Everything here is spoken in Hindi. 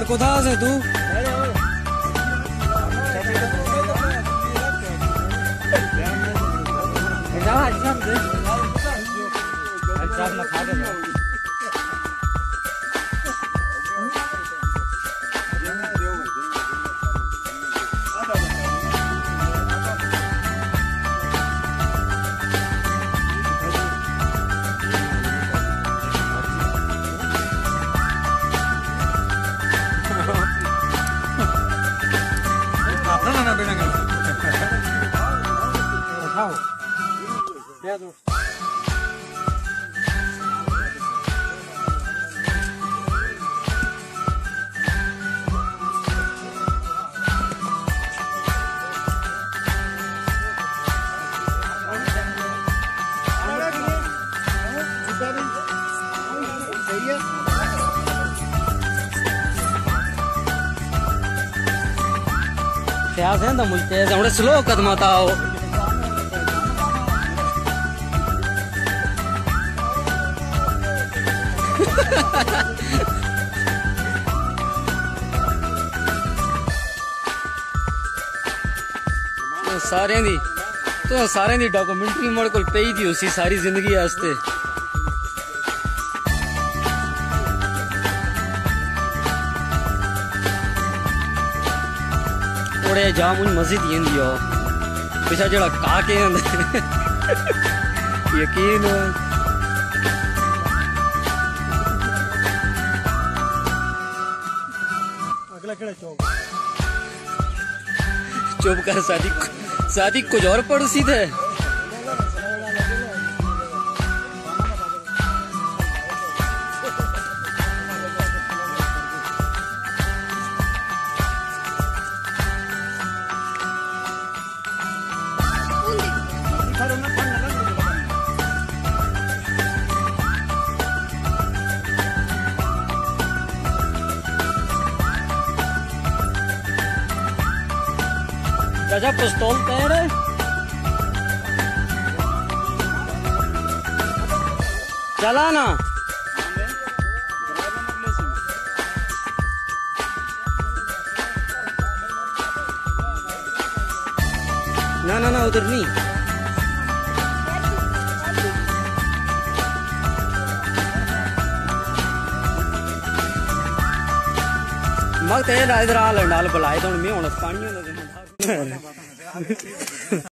यार कोथा से तू प्यास है ना मुझे थोड़े स्लो कदम आओ सारे दी डॉक्यूमेंट्री मोड़ को पई थी उसी सारी जिंदगी वास्ते थोड़े जा मुझे मस्जिद येंदी हो पिछा जड़ा का के यकीन अगला केड़ा चुप कर शादी कुछ और पड़ोसी थे चाचा पिस्तौल तैयार है चला ना ना उधर नहीं मग ते इधर आ लंडाल बुलाए तो मैं पानी